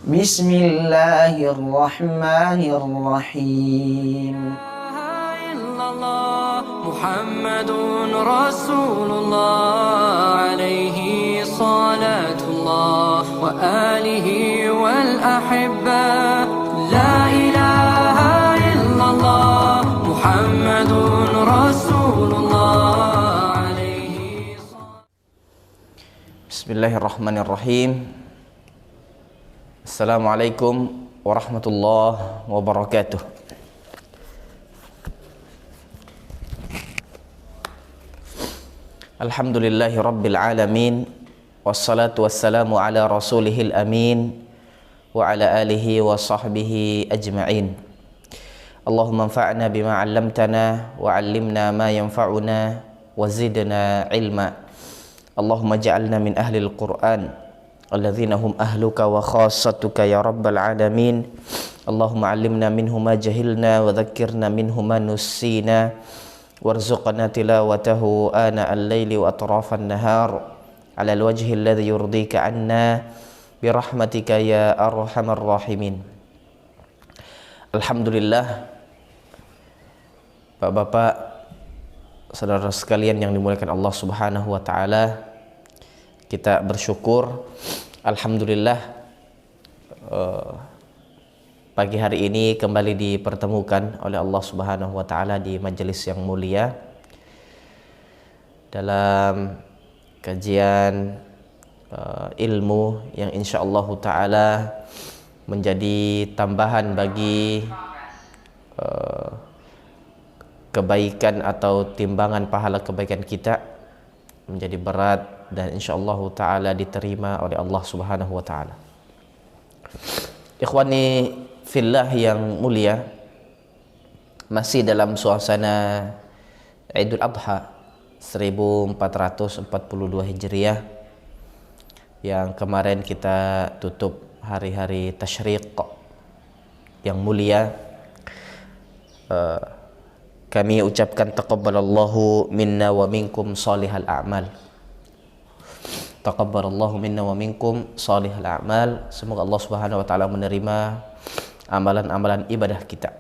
Bismillahirrahmanirrahim. Muhammadun Rasulullah alaihi salatullah wa alihi wal ahibba. La ilaha illallah Muhammadun Rasulullah alaihi. Bismillahirrahmanirrahim. Assalamualaikum warahmatullahi wabarakatuh. Alhamdulillahi rabbil alamin. Wassalatu wassalamu ala rasulihil amin wa ala alihi wa sahbihi ajma'in. Allahumma anfa'na bima 'allamtana wa 'allimna ma yanfa'una wa zidna ilma. Allahumma ja'alna min ahlil Qur'an alladzina hum ahluka wa khassatuka ya rabbal alamin. Allahumma 'allimna minhu ma jahilna wa dhakkirna minhu ma nussina warzuqna tilawatahu ana al-laili wa atrafan nahar ala al-wajhi alladhi yurdika 'anna birahmatika ya arhamar rahimin. Alhamdulillah, Bapak-bapak, saudara sekalian yang dimuliakan Allah Subhanahu wa taala, kita bersyukur alhamdulillah pagi hari ini kembali dipertemukan oleh Allah Subhanahu wa taala di majelis yang mulia dalam kajian ilmu yang insyaallah taala menjadi tambahan bagi kebaikan atau timbangan pahala kebaikan kita menjadi berat dan insyaallah taala diterima oleh Allah Subhanahu wa taala. Ikhwani fillah yang mulia, masih dalam suasana Idul Adha 1442 Hijriah yang kemarin kita tutup hari-hari tasyriq yang mulia. Kami ucapkan taqabbalallahu minna wa minkum salihal a'mal. Taqabbalallahu minna wa minkum salihal a'mal. Semoga Allah Subhanahu wa taala menerima amalan-amalan ibadah kita.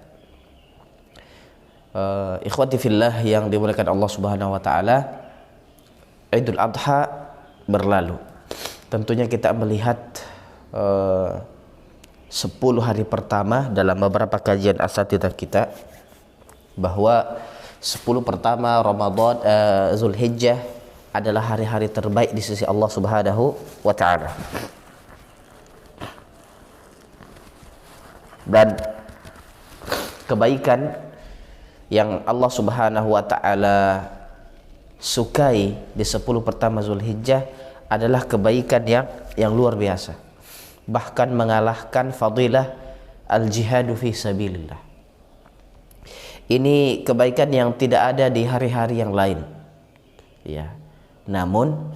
Ikhwati fillah yang dimuliakan Allah Subhanahu wa taala, Idul Adha berlalu. Tentunya kita melihat 10 hari pertama dalam beberapa kajian asatidzah kita bahwa 10 pertama Ramadan Zulhijjah adalah hari-hari terbaik di sisi Allah Subhanahu wa taala. Dan kebaikan yang Allah Subhanahu wa taala sukai di 10 pertama Zulhijjah adalah kebaikan yang luar biasa. Bahkan mengalahkan fadilah al-jihadu fi sabilillah. Ini kebaikan yang tidak ada di hari-hari yang lain. Ya. Namun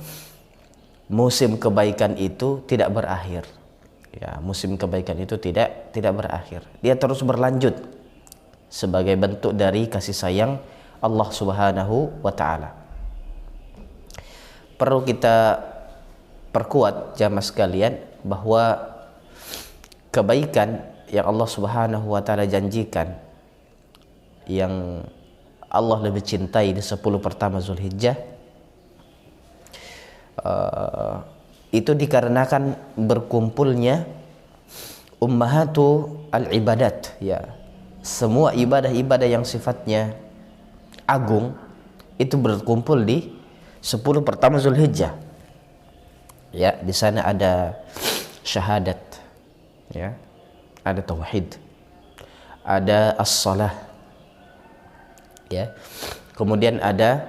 musim kebaikan itu tidak berakhir. Ya, musim kebaikan itu tidak berakhir. Dia terus berlanjut sebagai bentuk dari kasih sayang Allah Subhanahu wa taala. Perlu kita perkuat jamaah sekalian bahwa kebaikan yang Allah Subhanahu wa taala janjikan, yang Allah lebih cintai di 10 pertama Zulhijjah, itu dikarenakan berkumpulnya ummahatu al-ibadat, ya, semua ibadah-ibadah yang sifatnya agung itu berkumpul di 10 pertama Zulhijjah. Ya, di sana ada syahadat, ya, ada tauhid, ada as-salah, ya, kemudian ada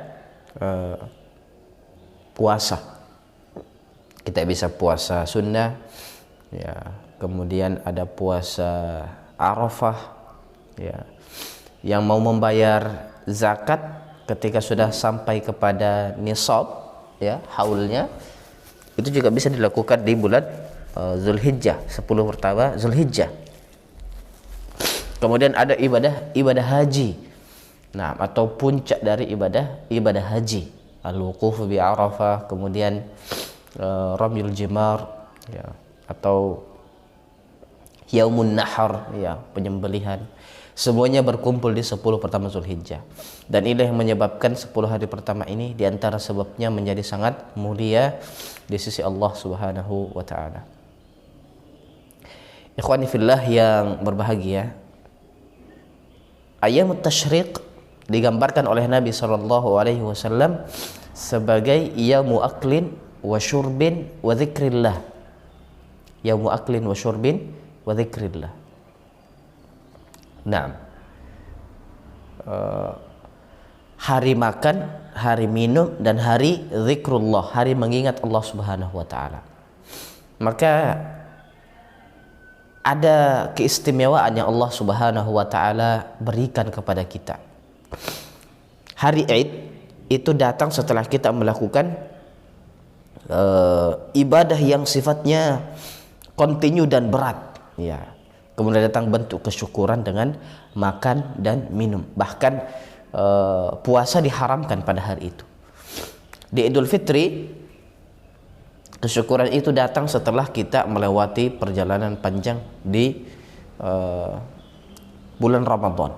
puasa. Kita bisa puasa sunnah, ya, kemudian ada puasa Arafah, ya, yang mau membayar zakat ketika sudah sampai kepada nisab, ya, haulnya, itu juga bisa dilakukan di bulan Zulhijjah, 10 pertama Zulhijjah. Kemudian ada ibadah haji. Nah, atau puncak dari ibadah haji, al-wuquf bi Arafah, kemudian ramyul jimar, ya, atau Yaumun Nahar, ya, penyembelihan. Semuanya berkumpul di 10 pertama Zulhijjah. Dan inilah yang menyebabkan 10 hari pertama ini diantara sebabnya menjadi sangat mulia di sisi Allah Subhanahu wa ta'ala. Ikhwani fillah yang berbahagia, Ayyamut Tasyriq digambarkan oleh Nabi SAW sebagai yaumu aklin wa syurbin wa dzikrillah. Yaumu aklin wa syurbin wa dzikrillah. Nah, hari makan, hari minum, dan hari zikrullah, hari mengingat Allah Subhanahu wa ta'ala. Maka ada keistimewaan yang Allah Subhanahu wa ta'ala berikan kepada kita. Hari Id itu datang setelah kita melakukan ibadah yang sifatnya kontinu dan berat, ya. Kemudian datang bentuk kesyukuran dengan makan dan minum. Bahkan puasa diharamkan pada hari itu. Di Idul Fitri, kesyukuran itu datang setelah kita melewati perjalanan panjang di bulan Ramadan.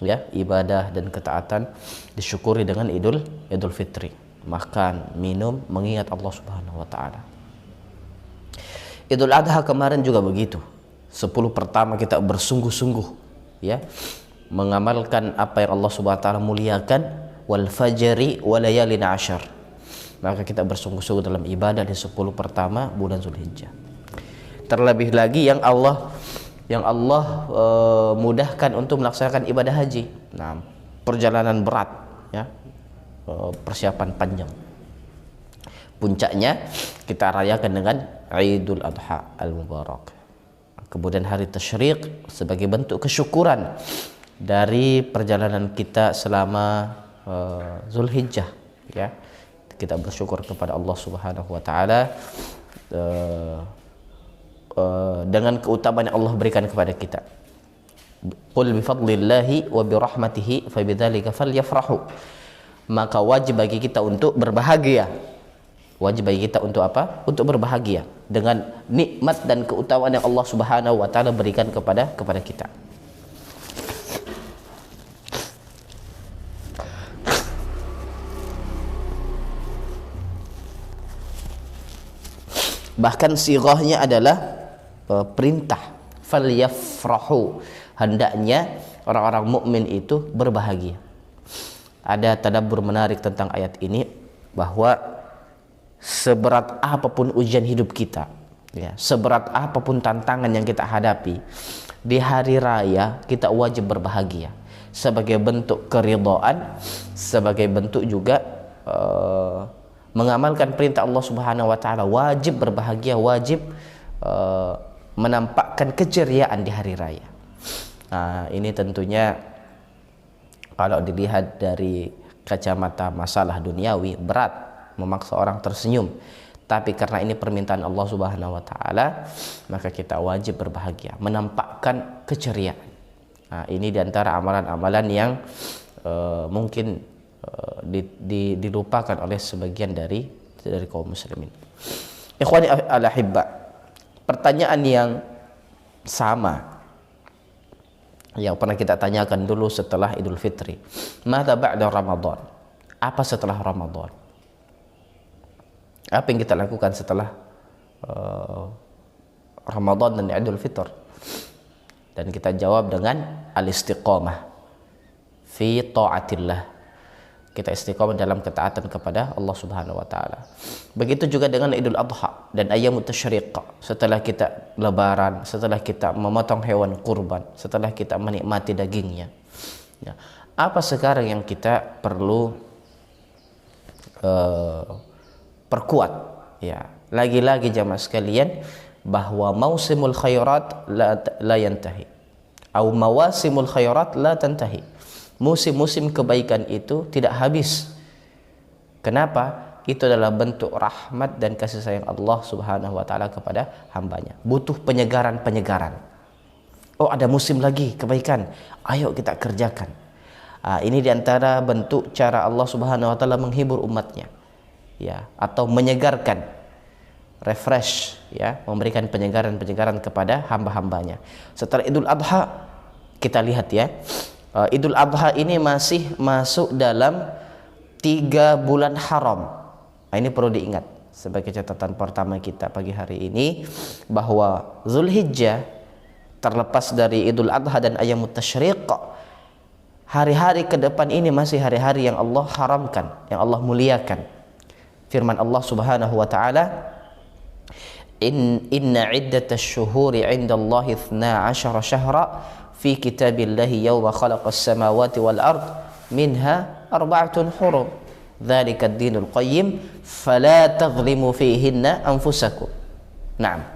Ya, ibadah dan ketaatan disyukuri dengan Idul Fitri. Makan, minum, mengingat Allah Subhanahu wa ta'ala. Idul Adha kemarin juga begitu. 10 pertama kita bersungguh-sungguh, ya, mengamalkan apa yang Allah Subhanahu wa ta'ala muliakan, wal fajri wa layalin ashar. Maka kita bersungguh-sungguh dalam ibadah di 10 pertama bulan Zulhijjah. Terlebih lagi yang Allah mudahkan untuk melaksanakan ibadah haji. Nah, perjalanan berat, ya, persiapan panjang. Puncaknya kita rayakan dengan Idul Adha al-Mubarak. Kemudian hari Tasyriq sebagai bentuk kesyukuran dari perjalanan kita selama Zulhijjah, ya. Kita bersyukur kepada Allah Subhanahu wa ta'ala dengan keutamaan yang Allah berikan kepada kita. Qul bi fadlillahi wa bi rahmatihi fabidzalika falyafrahu. Maka wajib bagi kita untuk berbahagia. Wajib bagi kita untuk apa? Untuk berbahagia dengan nikmat dan keutamaan yang Allah Subhanahu wa ta'ala berikan kepada kita. Bahkan sirahnya adalah perintah, falyafrahu, hendaknya orang-orang mukmin itu berbahagia. Ada tadabbur menarik tentang ayat ini, bahwa seberat apapun ujian hidup kita, ya, seberat apapun tantangan yang kita hadapi, di hari raya kita wajib berbahagia sebagai bentuk keridhaan, sebagai bentuk juga mengamalkan perintah Allah Subhanahu wa ta'ala. Wajib berbahagia, wajib menampakkan keceriaan di hari raya. Nah, ini tentunya kalau dilihat dari kacamata masalah duniawi berat memaksa orang tersenyum, tapi karena ini permintaan Allah Subhanahu wa ta'ala, maka kita wajib berbahagia, menampakkan keceriaan. Nah, ini diantara amalan-amalan yang mungkin dilupakan oleh sebagian dari kaum muslimin. Ikhwani al-ahibba, pertanyaan yang sama yang pernah kita tanyakan dulu setelah Idul Fitri, madza ba'da Ramadan? Apa setelah Ramadan? Apa yang kita lakukan setelah Ramadan dan Idul Fitr? Dan kita jawab dengan al-istiqamah fi ta'atillah. Kita istiqamah dalam ketaatan kepada Allah Subhanahu wa ta'ala. Begitu juga dengan Idul Adha dan Ayyamut Tasyriq. Setelah kita lebaran, setelah kita memotong hewan kurban, setelah kita menikmati dagingnya, ya, apa sekarang yang kita perlu perkuat, ya, lagi-lagi jamaah sekalian, bahwa mausimul khairat la yantahi, atau mawasimul khairat la tantahi. Musim-musim kebaikan itu tidak habis. Kenapa? Itu adalah bentuk rahmat dan kasih sayang Allah Subhanahu wa ta'ala kepada hambanya. Butuh penyegaran-penyegaran. Oh, ada musim lagi kebaikan, ayo kita kerjakan. Ini diantara bentuk cara Allah Subhanahu wa ta'ala menghibur umatnya, ya, atau menyegarkan refresh, ya, memberikan penyegaran-penyegaran kepada hamba-hambanya. Setelah Idul Adha, kita lihat ya, Idul Adha ini masih masuk dalam 3 bulan haram. Nah, ini perlu diingat sebagai catatan pertama kita pagi hari ini, bahwa Zulhijjah, terlepas dari Idul Adha dan Ayyamut Tasyriq, hari-hari ke depan ini masih hari-hari yang Allah haramkan, yang Allah muliakan. Firman Allah Subhanahu wa taala, Inna iddatash syuhuri 'indallahi 12 syahra fi kitabillahi yawma khalaqas samawati wal ard minha arba'atun hurum dzalika ad-dinul qayyim fala tadhlimu fihinna anfusakum. Naam.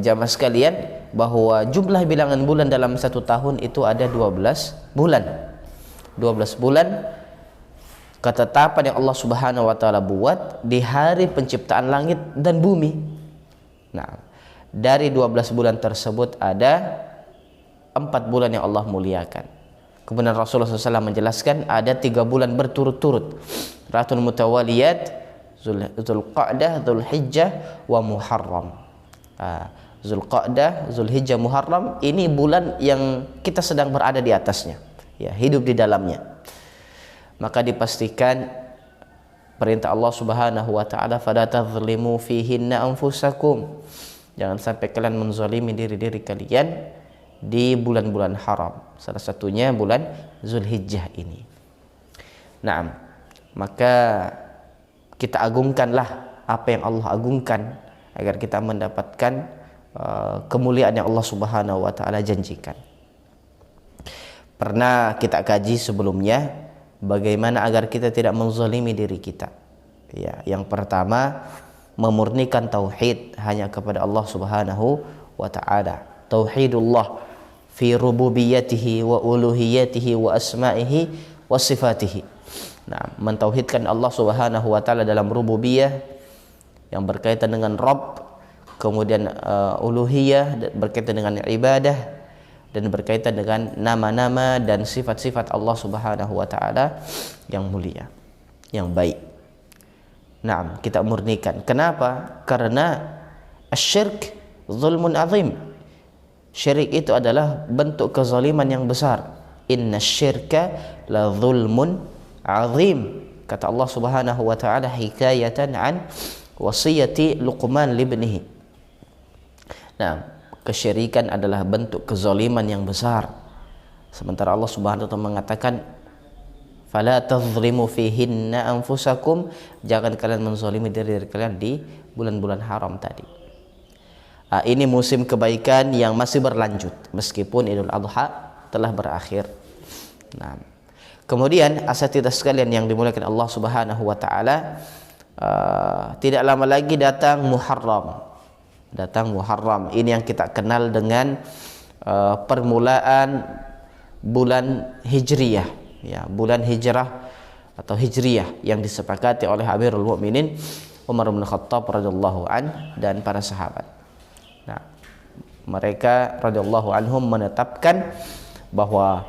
Jamaah sekalian, bahwa jumlah bilangan bulan dalam 1 tahun itu ada 12 bulan. 12 bulan ketetapan yang Allah Subhanahu wa taala buat di hari penciptaan langit dan bumi. Nah, dari 12 bulan tersebut ada 4 bulan yang Allah muliakan. Kemudian Rasulullah SAW menjelaskan ada 3 bulan berturut-turut, Ratul Mutawaliyat, Zulqa'dah, Zulhijjah, wa Muharram. Zulqa'dah, Zulhijjah, Muharram, ini bulan yang kita sedang berada di atasnya, ya, hidup di dalamnya. Maka dipastikan perintah Allah Subhanahu wa taala, fala tadzlimu fihinna anfusakum. Jangan sampai kalian menzalimi diri-diri kalian di bulan-bulan haram. Salah satunya bulan Zulhijjah ini. Nah, maka kita agungkanlah apa yang Allah agungkan agar kita mendapatkan kemuliaan yang Allah Subhanahu wa taala janjikan. Pernah kita kaji sebelumnya bagaimana agar kita tidak menzalimi diri kita. Ya, yang pertama, memurnikan tauhid hanya kepada Allah Subhanahu wa taala. Tauhidullah fi rububiyyatihi wa uluhiyyatihi wa asma'ihi wa sifatihi. Nah, mentauhidkan Allah Subhanahu wa taala dalam rububiyah yang berkaitan dengan Rabb, kemudian uluhiyah berkaitan dengan ibadah, dan berkaitan dengan nama-nama dan sifat-sifat Allah Subhanahu wa taala yang mulia, yang baik. Nah, kita murnikan. Kenapa? Karena asyirk zulmun azim. Syirik itu adalah bentuk kezaliman yang besar. Inna syirka la zulmun azim, kata Allah Subhanahu wa taala hikayatan an wasiyati Luqman libnihi. Nah, kesyirikan adalah bentuk kezaliman yang besar. Sementara Allah Subhanahu wa taala mengatakan, fala tadzlimu fihinna anfusakum, jangan kalian menzalimi diri kalian di bulan-bulan haram tadi. Ini musim kebaikan yang masih berlanjut meskipun Idul Adha telah berakhir. Nah, kemudian asatidzah sekalian yang dimuliakan Allah Subhanahu wa taala, tidak lama lagi datang Muharram. Ini yang kita kenal dengan permulaan bulan Hijriyah, ya, bulan hijrah atau Hijriyah yang disepakati oleh Amirul Mukminin Umar bin Khattab radhiyallahu an dan para sahabat. Nah, mereka radhiyallahu anhum menetapkan bahwa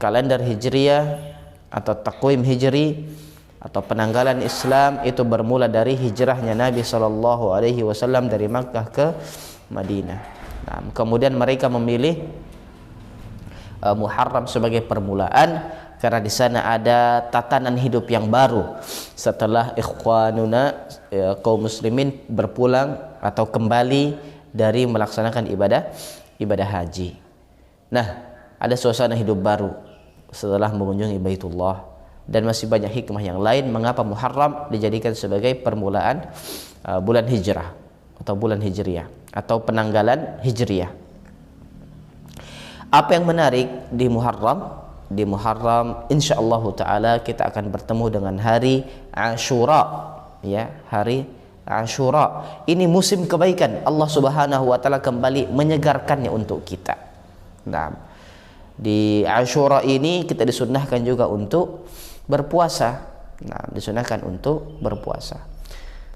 kalender Hijriyah atau takwim Hijri atau penanggalan Islam itu bermula dari hijrahnya Nabi sallallahu alaihi wasallam dari Makkah ke Madinah. Nah, kemudian mereka memilih Muharram sebagai permulaan karena di sana ada tatanan hidup yang baru setelah ikhwanuna, kaum muslimin berpulang atau kembali dari melaksanakan ibadah haji. Nah, ada suasana hidup baru setelah mengunjungi Baitullah. Dan masih banyak hikmah yang lain mengapa Muharram dijadikan sebagai permulaan bulan hijrah atau bulan hijriyah atau penanggalan hijriyah. Apa yang menarik di Muharram? Di Muharram insyaallah taala kita akan bertemu dengan hari Ashura, ya, hari Ashura. Ini musim kebaikan. Allah Subhanahu wa taala kembali menyegarkannya untuk kita. Nah, di Ashura ini kita disunnahkan juga untuk berpuasa. Nah, disunahkan untuk berpuasa.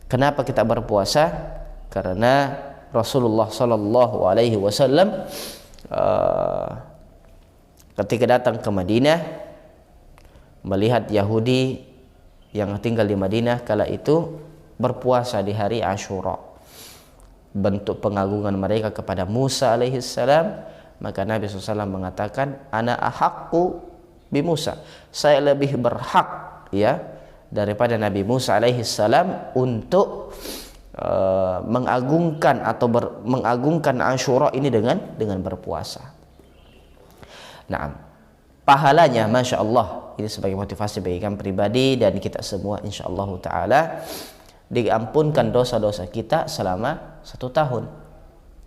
Kenapa kita berpuasa? Karena Rasulullah sallallahu alaihi wasallam ketika datang ke Madinah melihat Yahudi yang tinggal di Madinah kala itu berpuasa di hari Asyura. Bentuk pengagungan mereka kepada Musa alaihissalam, maka Nabi SAW mengatakan, ana ahaqqu bi Musa, saya lebih berhak ya daripada Nabi Musa alaihissalam untuk mengagungkan atau mengagungkan Asyura ini dengan berpuasa. Nah, pahalanya Masya Allah, ini sebagai motivasi bagi kami pribadi dan kita semua insyaallah ta'ala, diampunkan dosa-dosa kita selama 1 tahun.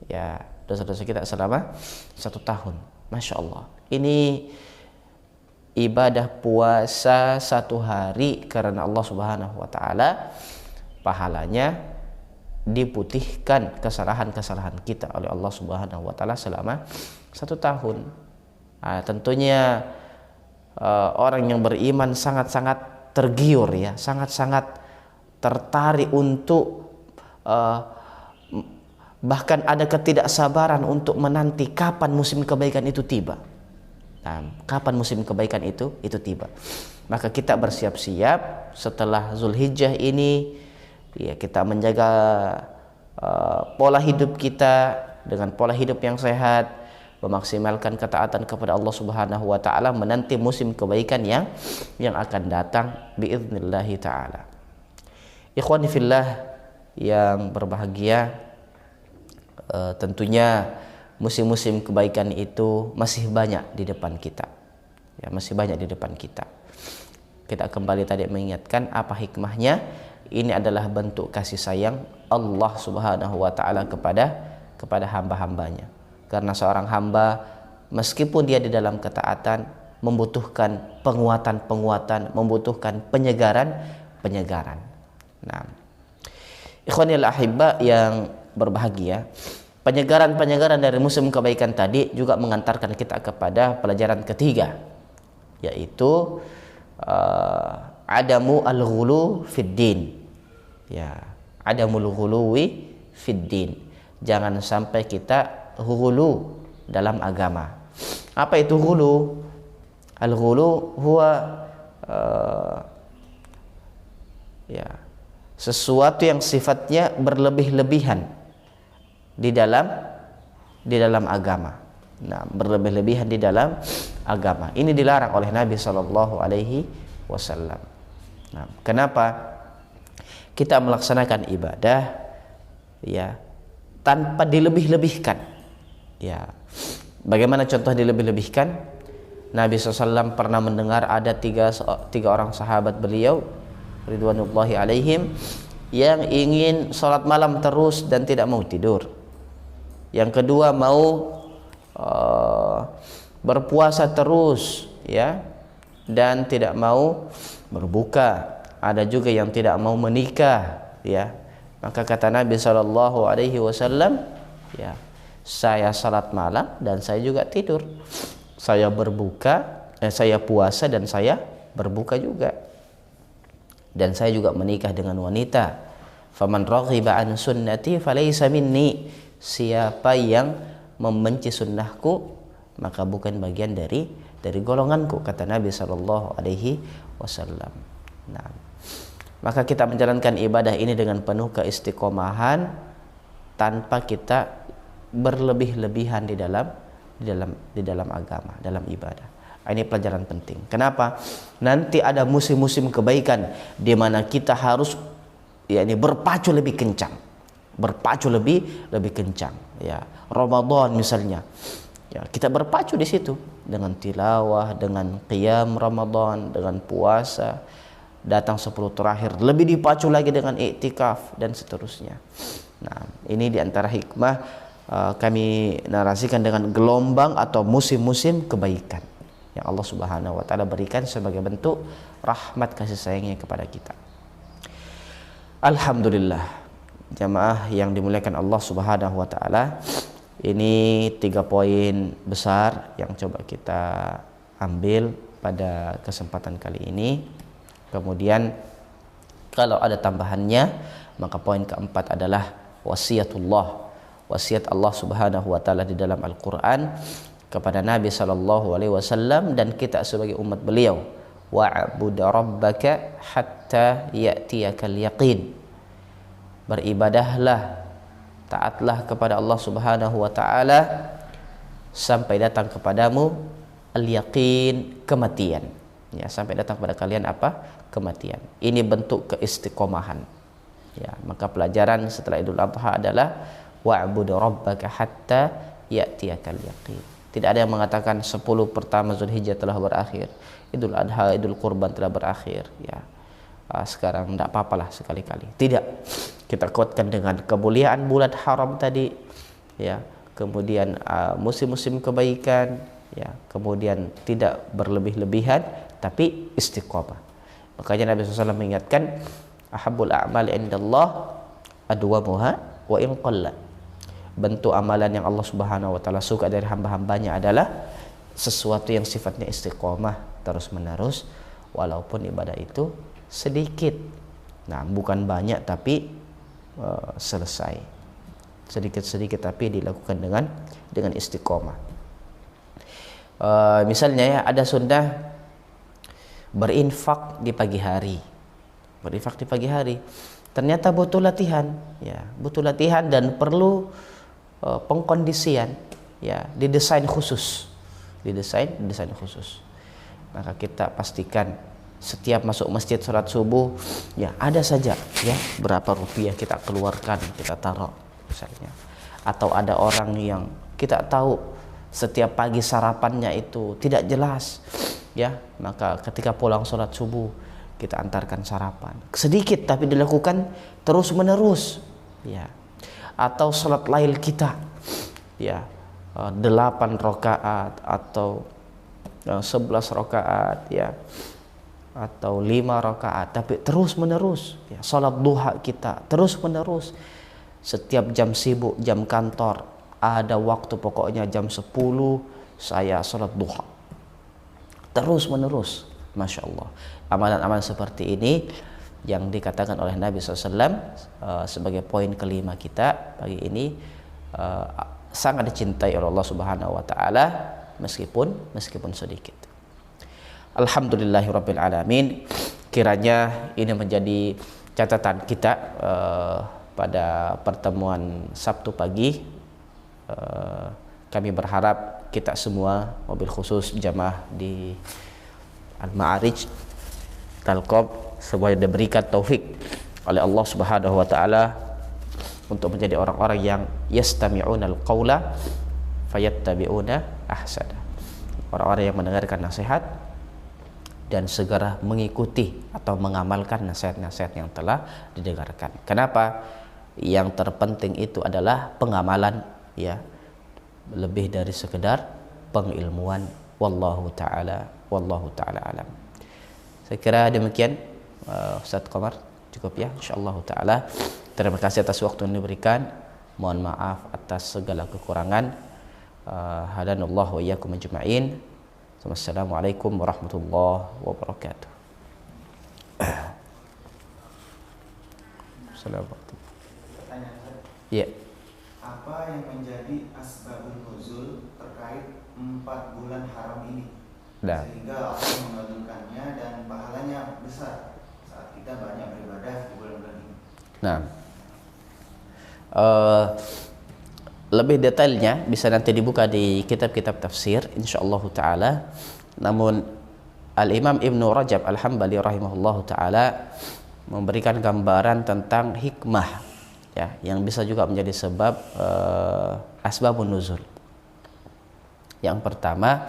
Ya, dosa-dosa kita selama 1 tahun. Masya Allah. Ini ibadah puasa 1 hari karena Allah Subhanahu wa taala, pahalanya diputihkan kesalahan-kesalahan kita oleh Allah Subhanahu wa taala selama 1 tahun. Nah, tentunya orang yang beriman sangat-sangat tergiur ya, sangat-sangat tertarik untuk bahkan ada ketidaksabaran untuk menanti kapan musim kebaikan itu tiba. Nah, kapan musim kebaikan itu tiba. Maka kita bersiap-siap setelah Zulhijjah ini ya, kita menjaga pola hidup kita dengan pola hidup yang sehat, memaksimalkan ketaatan kepada Allah Subhanahu wa taala, menanti musim kebaikan yang akan datang biidznillahi taala. Ikhwani fillah yang berbahagia, tentunya musim-musim kebaikan itu masih banyak di depan kita. Ya, masih banyak di depan kita. Kita kembali tadi mengingatkan apa hikmahnya. Ini adalah bentuk kasih sayang Allah Subhanahu wa taala kepada hamba-hambanya. Karena seorang hamba meskipun dia di dalam ketaatan membutuhkan penguatan, membutuhkan penyegaran. Nah, ikhwanil ahibba yang berbahagia, penyegaran dari musim kebaikan tadi juga mengantarkan kita kepada pelajaran ketiga, yaitu adamu al-ghulu fid din. Ya, adamul ghuluwi fid din. Jangan sampai kita ghulu dalam agama. Apa itu ghulu? Al-ghulu huwa sesuatu yang sifatnya berlebih-lebihan di dalam agama. Nah, berlebih-lebihan di dalam agama. Ini dilarang oleh Nabi Shallallahu Alaihi Wasallam. Nah, kenapa kita melaksanakan ibadah ya tanpa dilebih-lebihkan? Ya, bagaimana contoh dilebih-lebihkan? Nabi SAW pernah mendengar ada tiga orang sahabat beliau ridwanullahi alaihim yang ingin sholat malam terus dan tidak mau tidur. Yang kedua mau berpuasa terus ya dan tidak mau berbuka. Ada juga yang tidak mau menikah ya. Maka kata Nabi SAW, ya, saya salat malam dan saya juga tidur. Saya saya puasa dan saya berbuka juga. Dan saya juga menikah dengan wanita. Faman raghiba an sunnati falaysa minni. Siapa yang membenci sunnahku maka bukan bagian dari golonganku, kata Nabi SAW. Nah, maka kita menjalankan ibadah ini dengan penuh keistiqomahan tanpa kita berlebih-lebihan di dalam agama, dalam ibadah. Ini pelajaran penting. Kenapa? Nanti ada musim-musim kebaikan di mana kita harus berpacu lebih kencang. Ya, Ramadan misalnya. Ya, kita berpacu di situ dengan tilawah, dengan qiyam Ramadan, dengan puasa. Datang 10 terakhir lebih dipacu lagi dengan iktikaf dan seterusnya. Nah, ini diantara hikmah kami narasikan dengan gelombang atau musim-musim kebaikan yang Allah Subhanahu wa taala berikan sebagai bentuk rahmat kasih sayangnya kepada kita. Alhamdulillah, jamaah yang dimuliakan Allah Subhanahu wa taala, ini 3 poin besar yang coba kita ambil pada kesempatan kali ini. Kemudian kalau ada tambahannya, maka poin keempat adalah wasiatullah, wasiat Allah Subhanahu wa taala di dalam Al-Qur'an kepada Nabi sallallahu alaihi wasallam dan kita sebagai umat beliau wa'bud rabbaka hatta ya'tiyakal yaqin. Beribadahlah, taatlah kepada Allah Subhanahu wa taala sampai datang kepadamu al-yaqin, kematian. Ya, sampai datang kepada kalian apa? Kematian. Ini bentuk keistiqomahan. Ya, maka pelajaran setelah Idul Adha adalah wa'bud rabbaka hatta ya'tiyakal yaqin. Tidak ada yang mengatakan 10 pertama Zulhijjah telah berakhir, Idul Adha, Idul Kurban telah berakhir. Ya, sekarang tidak apa-apalah sekali-kali. Tidak. Kita kuatkan dengan kemuliaan bulan haram tadi, ya, kemudian musim-musim kebaikan, ya, kemudian tidak berlebih-lebihan, tapi istiqomah. Makanya Nabi SAW mengingatkan, ahabbul a'mal indallah adwamuha wa in qalla. Bentuk amalan yang Allah Subhanahu wa taala suka dari hamba-hambanya adalah sesuatu yang sifatnya istiqomah terus-menerus, walaupun ibadah itu sedikit. Nah, bukan banyak tapi selesai. Sedikit-sedikit tapi dilakukan dengan istiqomah. Misalnya ya, ada sunnah berinfak di pagi hari. Berinfak di pagi hari. Ternyata butuh latihan, ya, butuh latihan dan perlu pengkondisian, ya, didesain khusus. Didesain khusus. Maka kita pastikan setiap masuk masjid sholat subuh, ya, ada saja, ya, berapa rupiah kita keluarkan, kita taruh misalnya. Atau ada orang yang kita tahu setiap pagi sarapannya itu tidak jelas, ya, maka ketika pulang sholat subuh kita antarkan sarapan sedikit tapi dilakukan terus menerus, ya. Atau sholat lail kita, ya, 8 rakaat atau 11 rakaat, ya, atau 5 rakaat tapi terus menerus, ya. Salat duha kita terus menerus. Setiap jam sibuk, jam kantor, ada waktu pokoknya jam 10 saya salat duha terus menerus. Masya Allah, amalan-amalan seperti ini yang dikatakan oleh Nabi SAW sebagai poin kelima kita pagi ini, sangat dicintai oleh Allah Subhanahu wa taala meskipun sedikit. Alhamdulillahirabbil alamin. Kiranya ini menjadi catatan kita pada pertemuan Sabtu pagi. Kami berharap kita semua, mobil khusus jamaah di Al-Ma'arij Talqob, semuanya diberikan taufik oleh Allah Subhanahu wa taala untuk menjadi orang-orang yang yastami'unal qaula fayattabi'una ahsana. Orang-orang yang mendengarkan nasihat dan segera mengikuti atau mengamalkan nasihat-nasihat yang telah didengarkan. Kenapa? Yang terpenting itu adalah pengamalan, ya, lebih dari sekedar pengilmuan. Wallahu taala alam. Saya kira demikian, Ustaz Qamar, cukup ya, insyaallah taala. Terima kasih atas waktu yang diberikan. Mohon maaf atas segala kekurangan. Hadanallahu wa iyyakum ajma'in. Wassalamualaikum warahmatullahi wabarakatuh. Assalamualaikum. Ya. Apa yang menjadi asbabun nuzul terkait 4 bulan haram ini? Nah. Sehingga Allah mengagungkannya dan pahalanya besar saat kita banyak beribadah di bulan-bulan ini. Nah, lebih detailnya bisa nanti dibuka di kitab-kitab tafsir insyaallah taala. Namun Al-Imam Ibnu Rajab Al-Hambali rahimahullahu taala memberikan gambaran tentang hikmah, ya, yang bisa juga menjadi sebab asbabun nuzul. Yang pertama,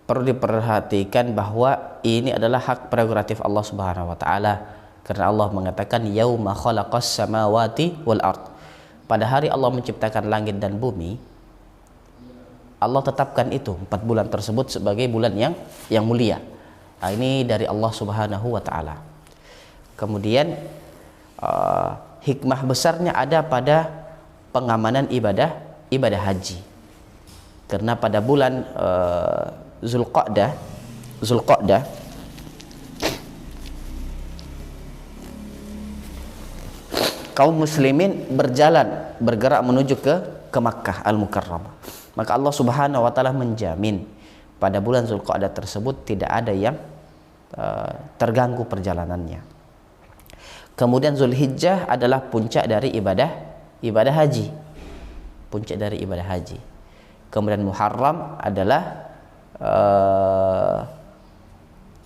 perlu diperhatikan bahwa ini adalah hak prerogatif Allah Subhanahu wa taala, karena Allah mengatakan yauma khalaqas samawati wal ard. Pada hari Allah menciptakan langit dan bumi, Allah tetapkan itu 4 bulan tersebut sebagai bulan yang mulia. Nah, ini dari Allah Subhanahu wa taala. Kemudian hikmah besarnya ada pada pengamanan ibadah haji. Karena pada bulan Zulqa'dah kaum muslimin bergerak menuju ke Makkah Al-Mukarramah. Maka Allah Subhanahu wa taala menjamin pada bulan Zulqa'dah tersebut tidak ada yang terganggu perjalanannya. Kemudian Zulhijjah adalah puncak dari ibadah haji. Puncak dari ibadah haji. Kemudian Muharram adalah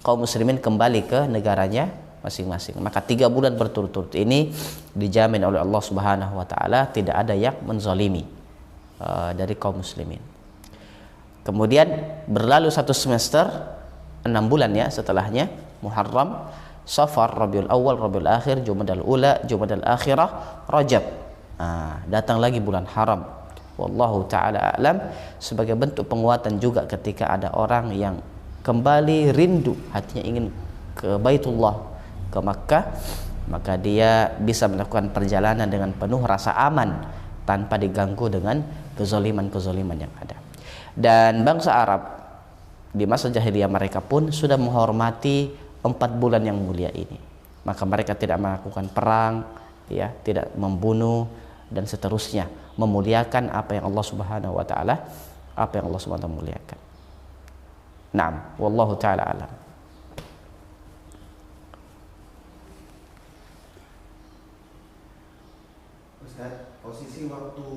kaum muslimin kembali ke negaranya masing-masing. Maka 3 bulan berturut-turut ini dijamin oleh Allah Subhanahu wa taala tidak ada yang menzalimi dari kaum muslimin. Kemudian berlalu 1 semester, 6 bulan ya setelahnya, Muharram, Safar, Rabiul Awal, Rabiul Akhir, Jumadal Ula, Jumadal Akhirah, Rajab. Datang lagi bulan haram. Wallahu ta'ala a'lam. Sebagai bentuk penguatan juga ketika ada orang yang kembali rindu, hatinya ingin ke Baitullah, ke Makkah, maka dia bisa melakukan perjalanan dengan penuh rasa aman tanpa diganggu dengan kezaliman-kezaliman yang ada. Dan bangsa Arab di masa jahiliyah mereka pun sudah menghormati 4 bulan yang mulia ini. Maka mereka tidak melakukan perang, ya, tidak membunuh dan seterusnya, memuliakan apa yang Allah Subhanahu wa taala muliakan. Naam, wallahu taala alam. Ustaz, posisi waktu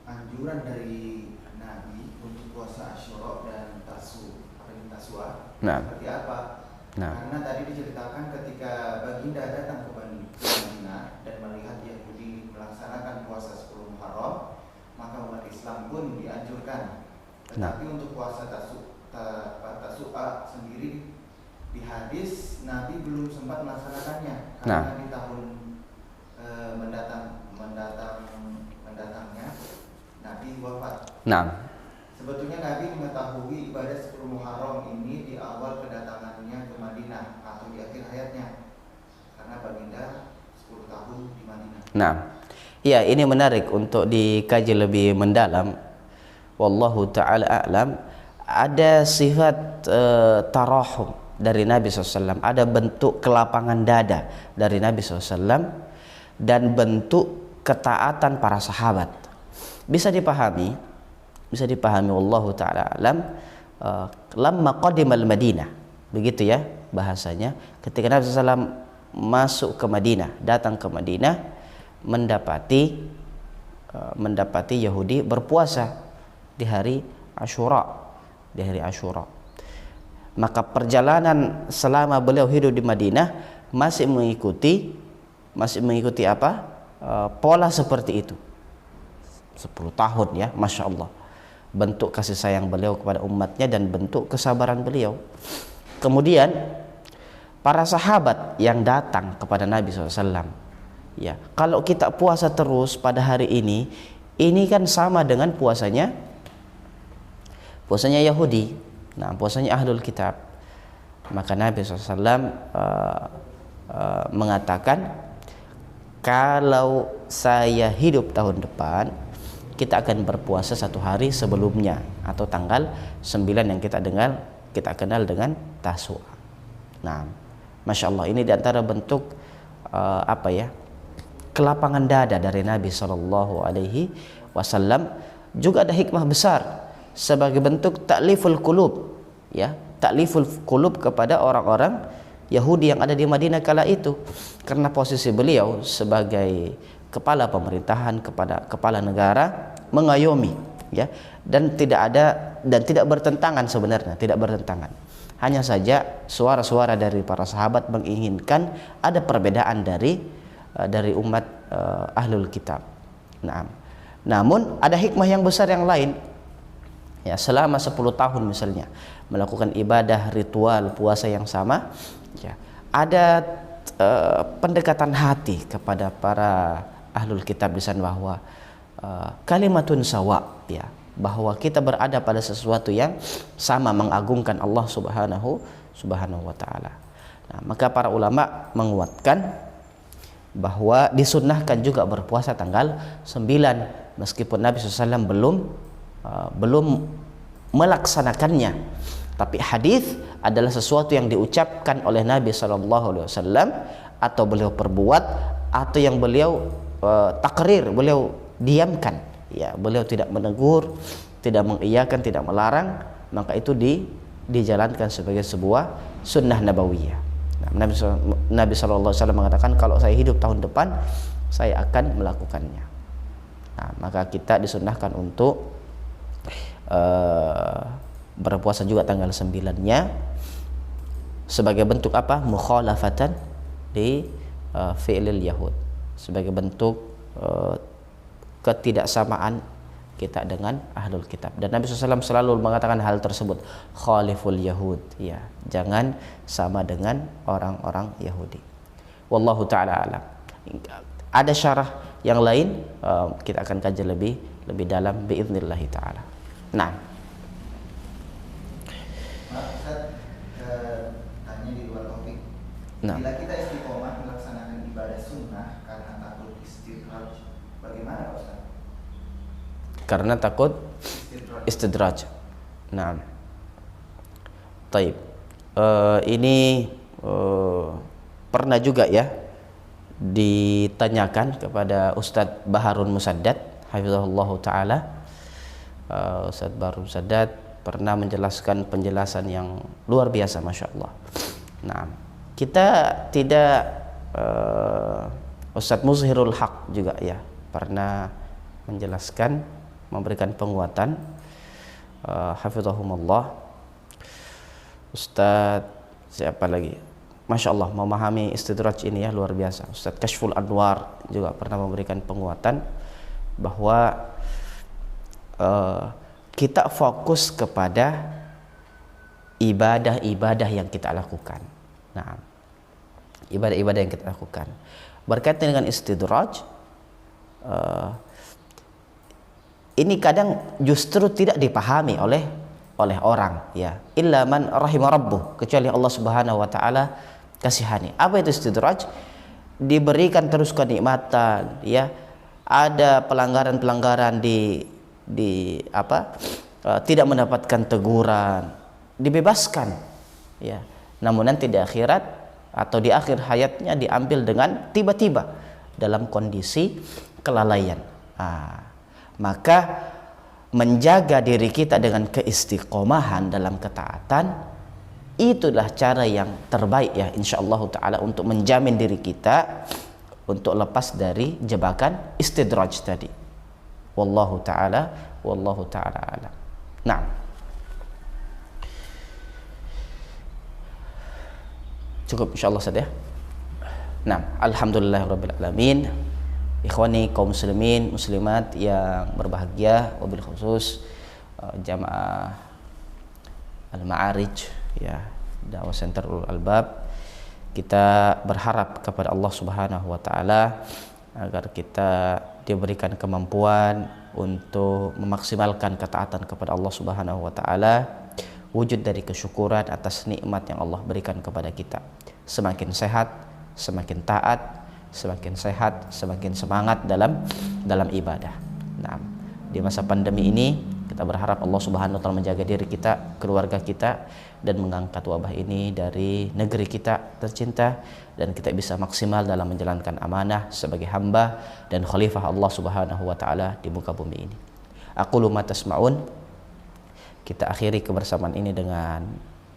anjuran dari Nabi untuk puasa Asyura dan Taswa seperti apa? Karena tadi diceritakan ketika baginda datang ke Madinah dan melihat Yahudi melaksanakan puasa 10 Muharram, maka umat Islam pun dianjurkan. Tetapi untuk puasa Tasu'a sendiri di hadis Nabi belum sempat melaksanakannya karena di tahun mendatangnya Nabi wafat. Sebetulnya Nabi mengetahui ibadah 10 Muharram ini di awal kedatangannya ke Madinah atau di akhir hayatnya, karena baginda 10 tahun di Madinah. Ya, ini menarik untuk dikaji lebih mendalam. Wallahu ta'ala a'lam. Ada sifat tarahum dari Nabi SAW, ada bentuk kelapangan dada dari Nabi SAW, dan bentuk ketaatan para sahabat. Bisa dipahami wallahu ta'ala alam. Lamma qadimal Madinah, begitu ya bahasanya, ketika Nabi SAW masuk ke Madinah, datang ke Madinah, mendapati Yahudi berpuasa di hari Asyura. Maka perjalanan selama beliau hidup di Madinah masih mengikuti apa? Pola seperti itu. 10 tahun ya, Masya Allah. Bentuk kasih sayang beliau kepada umatnya dan bentuk kesabaran beliau. Kemudian para sahabat yang datang kepada Nabi SAW, ya, kalau kita puasa terus pada hari ini kan sama dengan puasanya Yahudi, puasanya Ahlul Kitab. Maka Nabi SAW mengatakan, kalau saya hidup tahun depan, kita akan berpuasa 1 hari sebelumnya, atau tanggal 9 yang kita kenal dengan Tasu'a. Masya Allah, ini diantara bentuk kelapangan dada dari Nabi Sallallahu Alaihi Wasallam. Juga ada hikmah besar sebagai bentuk ta'liful qulub, ya, ta'liful qulub kepada orang-orang Yahudi yang ada di Madinah kala itu, karena posisi beliau sebagai kepala pemerintahan, kepala negara, mengayomi, ya, dan tidak bertentangan sebenarnya, tidak bertentangan. Hanya saja suara-suara dari para sahabat menginginkan ada perbedaan dari umat Ahlul Kitab. Namun ada hikmah yang besar yang lain. Ya, selama 10 tahun misalnya melakukan ibadah ritual puasa yang sama, ya, ada pendekatan hati kepada para Ahlul Kitab di sana bahwa kalimatun sawa, ya, bahwa kita berada pada sesuatu yang sama, mengagungkan Allah Subhanahu wa taala. Maka para ulama menguatkan bahwa disunnahkan juga berpuasa tanggal 9 meskipun Nabi SAW belum melaksanakannya. Tapi hadis adalah sesuatu yang diucapkan oleh Nabi SAW atau beliau perbuat, atau yang beliau takrir, beliau diamkan, ya, beliau tidak menegur, tidak mengiyakan, tidak melarang, maka itu dijalankan sebagai sebuah sunnah nabawiyah. Nah, Nabi SAW mengatakan, kalau saya hidup tahun depan, saya akan melakukannya. Nah, maka kita disunnahkan untuk berpuasa juga tanggal 9-nya sebagai bentuk apa? Mukhalafatan di fi'lil yahud, sebagai bentuk ketidaksamaan kita dengan ahlul kitab. Dan Nabi SAW selalu mengatakan hal tersebut, khaliful yahud, ya, jangan sama dengan orang-orang Yahudi. Wallahu ta'ala alam. Ada syarah yang lain, kita akan kaji lebih dalam biidznillahi ta'ala. Nah, Ustaz, tanya di luar topik. nah. Bila kita istiqomah melaksanakan ibadah sunnah karena takut istidraj, bagaimana Pak Ustaz? Karena takut istidraj. Nah, taib. Ini pernah juga ya ditanyakan kepada Ustadz Baharun Musaddad, hafizahullah taala. Ustadz Baharun Musaddad pernah menjelaskan penjelasan yang luar biasa, masya Allah. Nah, kita tidak Ustadz Muzhirul Haq juga ya pernah menjelaskan, memberikan penguatan, hafizahumullah. Ustadz siapa lagi, masya Allah, memahami istidraj ini ya luar biasa. Ustadz Kashful Anwar juga pernah memberikan penguatan bahwa kita fokus kepada ibadah-ibadah yang kita lakukan. Nah, ibadah-ibadah yang kita lakukan berkaitan dengan istidraj, ini kadang justru tidak dipahami oleh orang ya, illa man rahima rabbuh, kecuali Allah Subhanahu wa taala kasihani. Apa itu istidraj? Diberikan terus kenikmatan ya, ada pelanggaran-pelanggaran tidak mendapatkan teguran, dibebaskan ya. Namun nanti di akhirat atau di akhir hayatnya diambil dengan tiba-tiba dalam kondisi kelalaian. Maka menjaga diri kita dengan keistiqomahan dalam ketaatan, itulah cara yang terbaik ya insyaallah taala untuk menjamin diri kita untuk lepas dari jebakan istidraj tadi. Wallahu taala alam. Nah, cukup insyaallah saja. Nah, alhamdulillahirabbil alamin. Ikhwani kaum muslimin muslimat yang berbahagia, wabil khusus jamaah Al-Ma'arij ya, Dakwah Center Ulul Albab, kita berharap kepada Allah Subhanahu wa taala agar kita diberikan kemampuan untuk memaksimalkan ketaatan kepada Allah Subhanahu wa taala, wujud dari kesyukuran atas nikmat yang Allah berikan kepada kita. Semakin sehat, semakin taat, semakin sehat, semakin semangat dalam ibadah. Nah, di masa pandemi ini kita berharap Allah Subhanahu wa taala menjaga diri kita, keluarga kita, dan mengangkat wabah ini dari negeri kita tercinta, dan kita bisa maksimal dalam menjalankan amanah sebagai hamba dan khalifah Allah Subhanahu wa taala di muka bumi ini. Aqulu ma tasma'un. Kita akhiri kebersamaan ini dengan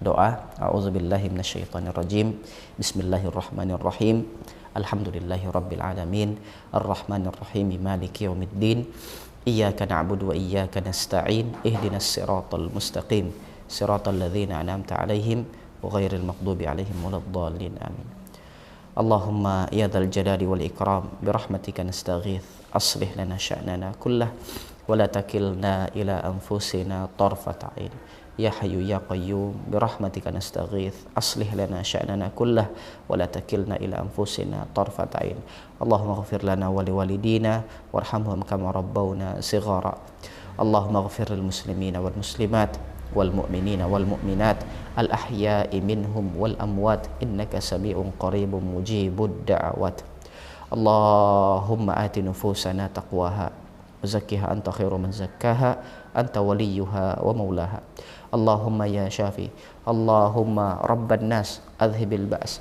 doa. A'udzubillahi minasyaitonirrajim. Bismillahirrahmanirrahim. Alhamdulillahi rabbil alamin, arrahmanir rahim, maliki yaumiddin, iyyaka na'budu wa iyyaka nasta'in, ihdinas siratal mustaqim, siratal ladzina an'amta 'alaihim ghairil maghdubi 'alaihim waladdallin, amin. Allahumma ya dzal jalali wal ikram, bi rahmatika nastaghits, aslih lana sya'nana kullah wa la takilna ila anfusina tarfata 'ain. Ya Hayyu ya Qayyum, bi rahmatika nastaghits, aslih lana sya'nana kullah wa la takilna ila anfusina tarfata 'ain. Allahumma ighfir lana wa liwalidina warhamhum kama rabbawna shighara. Allahumma ighfir lil muslimina wal muslimat wal mu'minina wal mu'minat al ahya'i minhum wal amwat innaka sami'un qaribun mujibud da'awat. Allahumma ati nufusana taqwaha wa zakkiha anta khairu man zakkaha anta waliyuha wa maulaha. Allahumma ya syafi, Allahumma rabban nas adhibil ba's,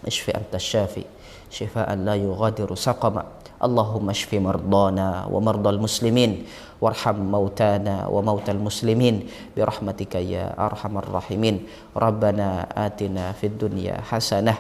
ishfi anta syafi, shifaan la yughadiru saqama. Allahumma shfi mardana wa mardal muslimin warham mautana wa mautal muslimin birahmatika ya arhamar rahimin. Rabbana atina fid dunya hasanah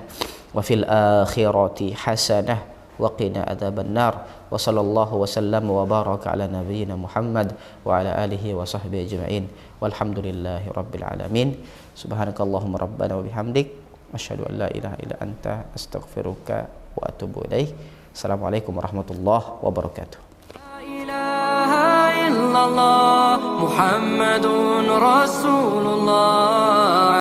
wa fil akhirati hasanah wa qina adzaban nar. Wa sallallahu wa sallam wa baraka ala nabiyyina Muhammad wa ala alihi wa sahbihi ajma'in. Walhamdulillahi rabbil alamin. Subhanakallahumma rabbana wa bihamdik asyhadu an la ilaha illa anta astaghfiruka wa atubu ilaik. Assalamualaikum warahmatullahi wabarakatuh. La ilaha illallah Muhammadun Rasulullah.